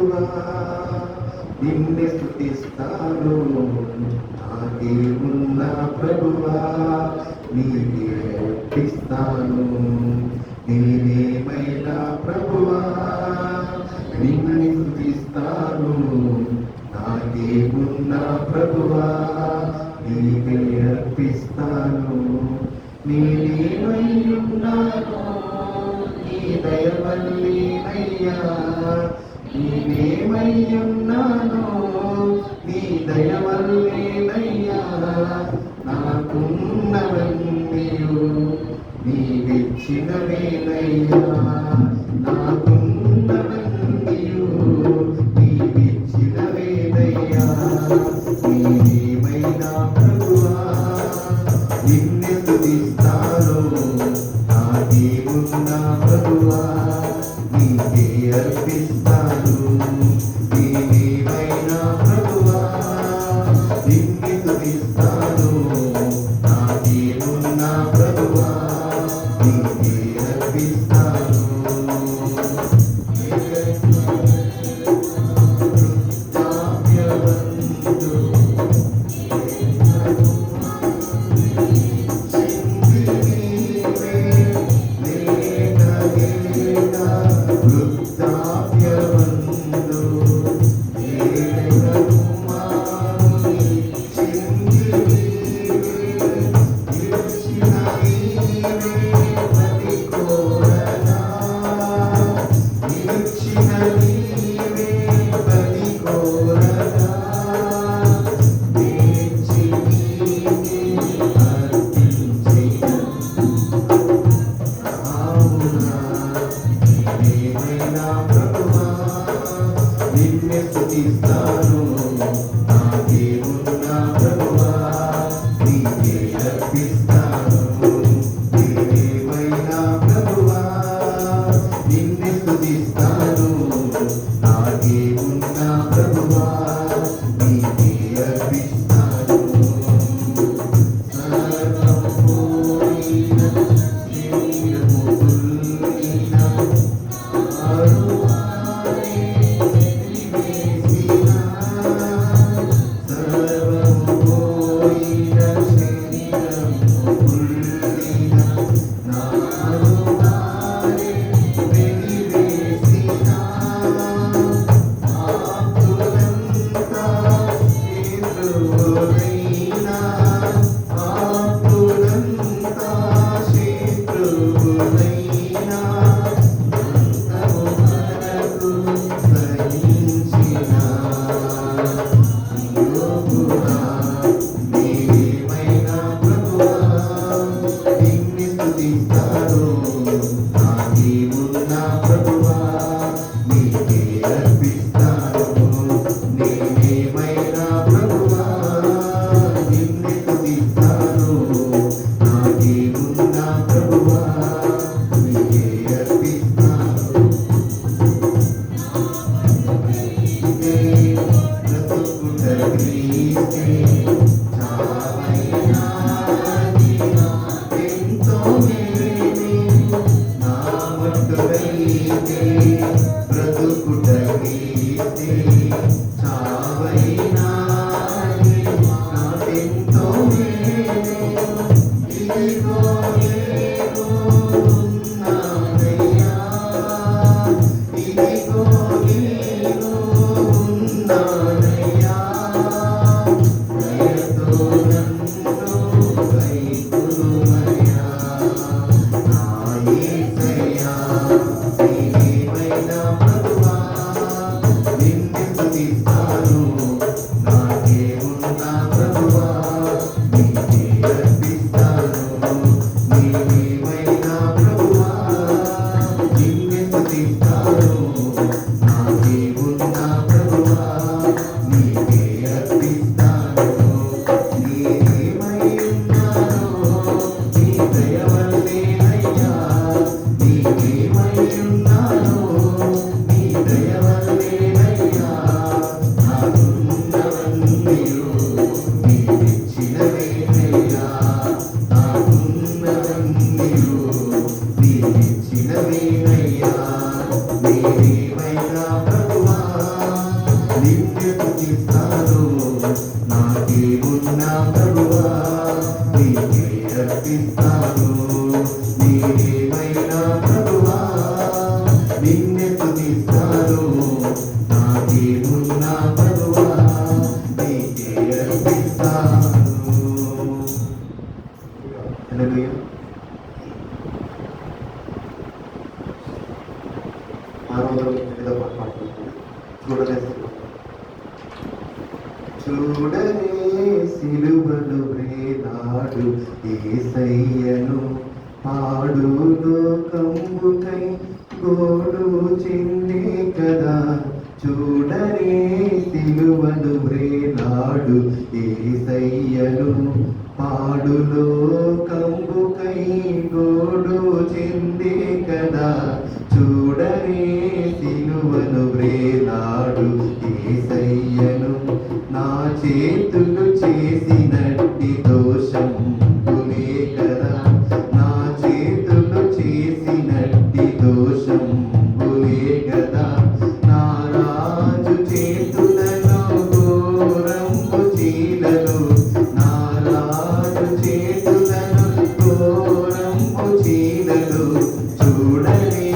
ప్రభువా నిన్నే స్తుతిస్తాను నాకే ఉన్న ప్రభువా నీకే అర్పిస్తాను నేనేమైనా ప్రభువా నిన్నే స్తుతిస్తాను నాకే ఉన్న ప్రభువా నీకే అర్పిస్తాను నేనేమై ఉన్నాను నీ దయవల్లేనయ్యా నేనేమై ఉన్నాను నీ దయవల్లేనయ్యా నాకున్నవన్నీయు నీవిచ్చినవేనయ్యా నాకున్నవన్నీయు నీవిచ్చినవేనయ్యా నీవేమైనా ప్రభువా నిన్నే స్తుతిస్తాను నాకే ఉన్న ప్రభువా నీకే అర్పిస్తాను నీవేమైనా ప్రభువా నిన్నే స్తుతిస్తాను నాకే ఉన్న ప్రభువా నీకే అర్పిస్తాను నిన్నే స్తుతిస్తాను నాకే ఉన్న ప్రభువా నీకే అర్పిస్తాను నీవేమైనా ప్రభువా నిన్నే స్తుతిస్తాను నాకే ఉన్న ప్రభువా నీకే అర్పిస్తాను స్తుతిస్తాను నాకేమున్నా ప్రభువా నీకే అర్పిస్తాను నీవేమైనా ప్రభువా నిన్నే స్తుతిస్తాను నాకేమున్నా ప్రభువా నీకే అర్పిస్తాను. హల్లెలూయా. చూడనే సిలువను వేలాడు యేసయ్యను పాడు లోకముకై గోడు చిందే కదా చూడనే సిలువను వేలాడు యేసయ్యను పాడు లోకముకై గోడు చిందే కదా చూడనే సిలువను వేలాడు యేసయ్యను నా చేతులు చేసినట్టి దోషం కదా నా చేతులు చేసినట్టి దోషం కదా నా రాజు చేతులలో ఘోరంబు చీలలు నా రాజు చేతులలో ఘోరంబు చీలలు చూడనే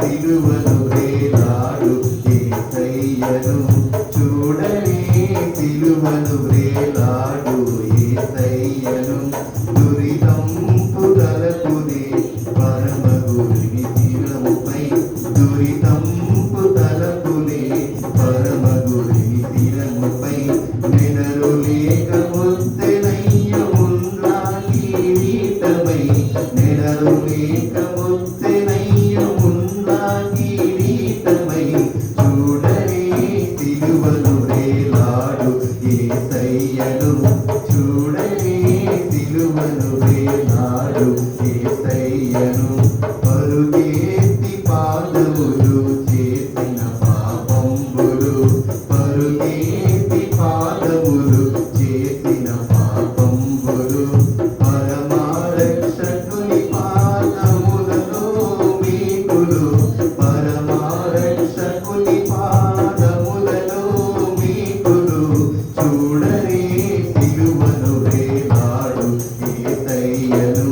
సిలువను వేలాడు యేసయ్యను చూడనే సిలువను వేలాడు యేసయ్యను దురితంపు తలపుదే పరమగుని శిరముపై దురితంపు తలపుదే పరమగుని శిరముపై నెనరు లేక ముద్దెనయ్యమున్నా కిరీటమై నెనరు లేక ముద్దెనయ్యమున్నా కిరీటమై చూడనే సిలువను వేలాడు యేసయ్యను చూడనే సిలువను వేలాడు యేసయ్యను పరుగెత్తి పాదములు చేసిన పాపంబులు పరుగెత్తి పాదములు చేసిన పాపంబులు పరమారక్షకుని పాదములలో మీకులు పరమారక్షకుని పాదములలో మీకులు చూడనే సిలువను వేలాడు యేసయ్యను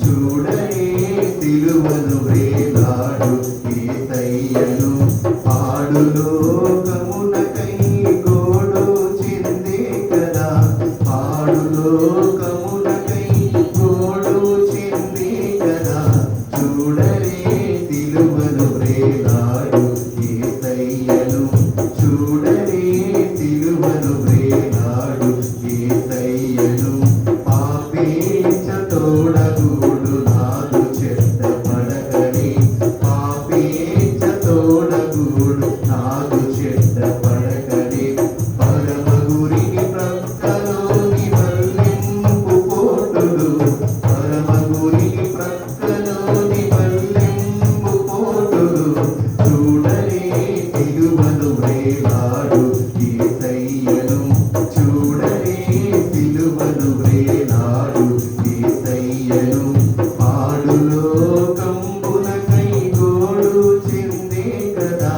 చూడనే సిలువను వేలాడు యేసయ్యను పాడు లోకమునకై గోడు చిందే కదా పాడు లోకమునకై గోడు చిందే కదా చూడనే సిలువను వేలాడు యేసయ్యను చూడనే సిలువను వేలాడు యేసయ్యను పాపేచ తోడగూడు నాదు చెడ్డ పడగని పాపేచ తోడగూడు నాదు చెడ్డ పడగని పరమగురిని ప్రక్కలోని వల్లెంపు పోటులు పరమగురిని ప్రక్కలోని వల్లెంపు పోటులు చూడనే సిలువను వేలాడు యేసయ్యను చూడనే సిలువను వేలాడు యేసయ్యను పాడు లోకంబునకై గోడు చిందే కదా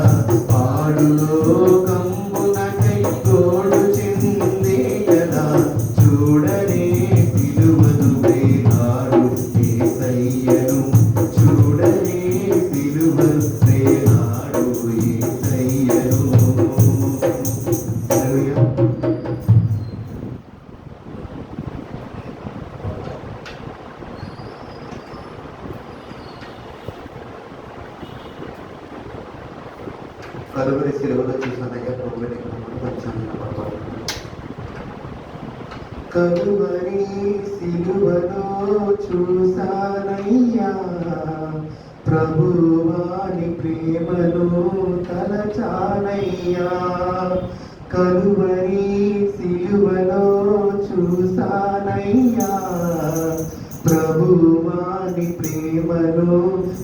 పాడు లోకంబునకై గోడు చిందే కదా చూడనే సిలువను వేలాడు యేసయ్యను చూడనే సిలువను వేలాడు యేసయ్యను. హల్లెలూయా. కలువరి సిలువలో చూసానయ్యా ప్రభువుని వచ్చాను కలువరి సిలువలో చూసానయ్యా ప్రభువాని ప్రేమను తలచానయ్యా కలువరి సిలువలో చూసానయ్యా ప్రభువాని ప్రేమను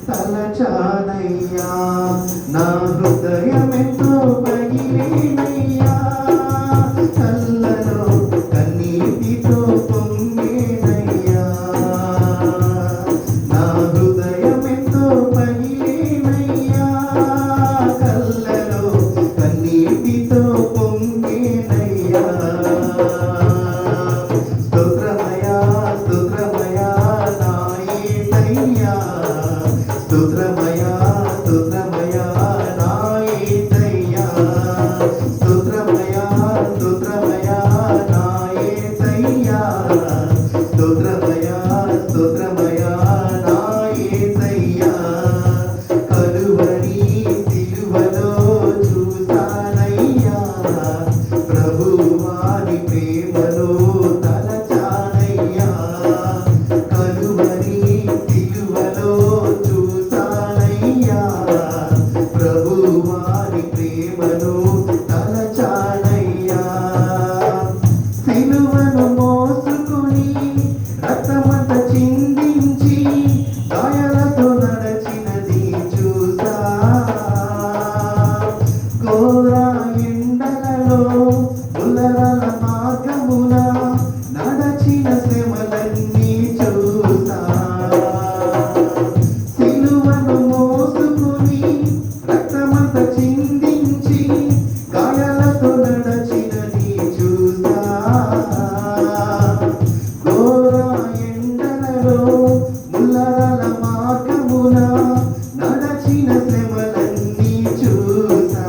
తలచానయ్యా నా హృదయమెంతో పగిలేనయ్యా కళ్ళలో కన్నీటితో పొంగేనయ్యా నా హృదయమెంతో పగిలేనయ్యా కళ్ళలో కన్నీటితో పొంగే ప్రభువాని ప్రేమను తలచానయ్యా కలువరి సిలువలో చూసానయ్యా ప్రభువాని ప్రేమను తలచానయ్యా సిలువను మోసుకుని రక్తమంత చిందించి గాయాలతో నడచినది చూసా ఘోర ఎండలలో ఉల్లరాల మార్గమున నడచిన శ్రమలన్నీ చూసా సిలువను మోసుకుని రక్తమంత చిందించి గాయాలతో నడచినది చూసా ఘోర ఎండలలో ముల్లరాల మార్గమున నడచిన శ్రమలన్నీ చూసా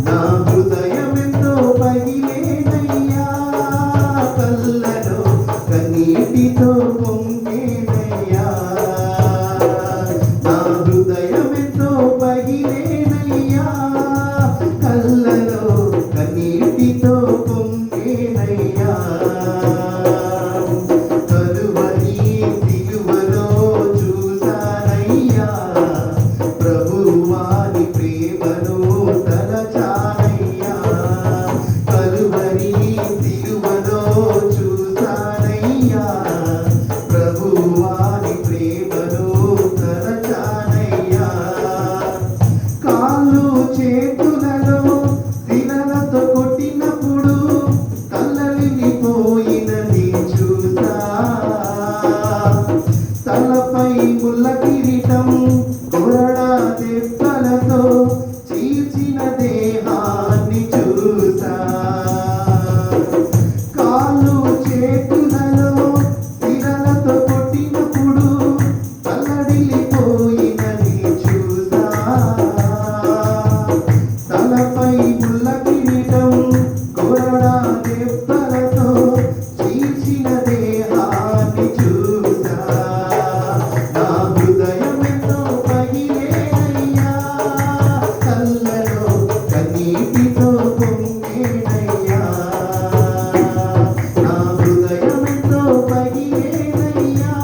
నా హృదయమెంతో పగిలేనయ్యా కళ్ళలో కన్నీటితో పొంగేనయ్యా నా హృదయమెంతో పగిలేనయ్యా కళ్ళలో కన్నీటితో పొంగేనయ్యా కలువరి సిలువలో చూసానయ్యా ప్రభువాని ప్రేమను తలచానయ్యా కలువరి సిలువలో చూసానయ్యా ప్రభువాని ప్రేమను తలచానయ్యా కాళ్ళు చేతులలో శిలలతో కొట్టినప్పుడు తల్లలిపోయినది చూసా తలపై ముళ్ళ కిరీటం కొరడా దెబ్బలతో చీల్చిన దేహాన్ని చూసా కాళ్ళు చేతులలో శిలలతో కొట్టినప్పుడు తల్లడిల్లిపోయినది చూసా తలపై ముళ్ళ కిరీటం కొరడా దెబ్బలతో చీల్చిన దేహాన్ని చూసా నా హృదయమెంతో పగిలేనయ్యా కళ్ళలో కన్నీటితో పొంగేనయ్యా నా హృదయమెంతో పగిలేనయ్యా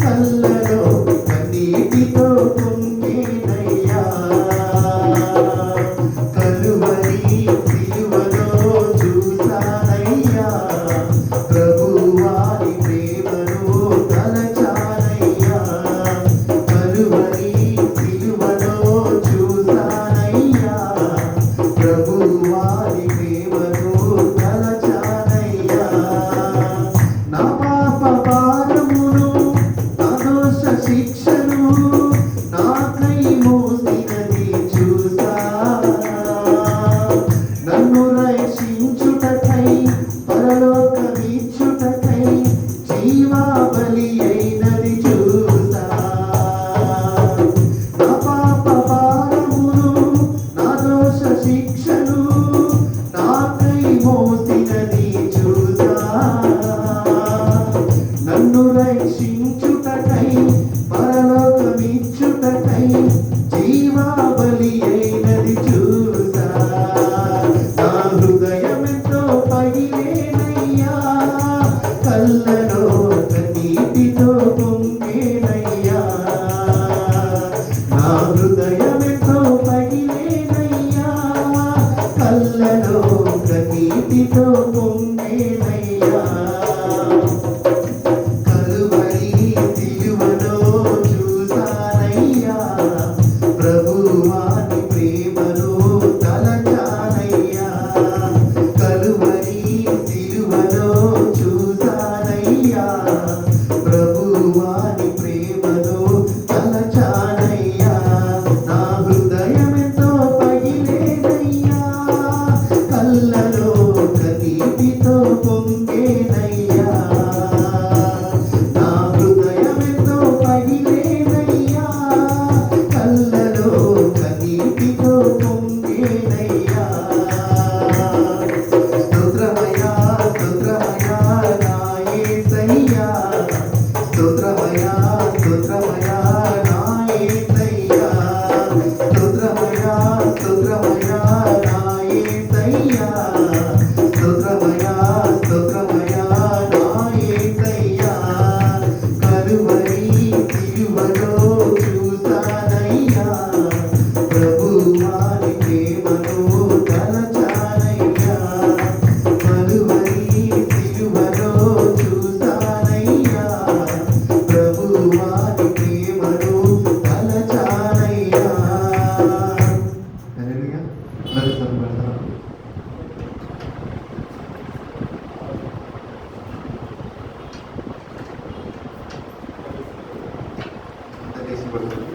కళ్ళలో కన్నీటితో పొంగేనయ్యా కలువరి సిలువలో చూసానయ్యా ప్రభువాని ప్రేమను తలచానయ్యా కలువరి సిలువలో చూసానయ్యా ప్రభువాని ప్రేమను తలచానయ్యా నా పాప భారమును నా దోష శిక్షను నాకై మోసినది చూసా నన్ను రక్షించుటకై పరలోకమిచ్చుటకై జీవా బలి అయినది చూసా నా పాప భారమును నా దోష శిక్షను నాకై మోసినది చూసా నన్ను రక్షించుటకై పరలోకమిచ్చుటకై జీవా బలి అయినది చూసా నా హృదయమెంతో పగిలేనయ్యా కళ్ళలో కన్నీటితో పొంగేనయ్యా నా హృదయమెంతో పగిలేనయ్యా కళ్ళలో కన్నీటితో పొంగేనయ్యా కలువరి సిలువలో చూసానయ్యా ప్రభువాని ప్రేమను తలచానయ్యా కలువరి సిలువలో చూసానయ్యా ప్రభువాని ప్రేమను తలచానయ్యా నా హృదయమెంతో పగిలేనయ్యా కళ్ళలో కన్నీటి గుర్తు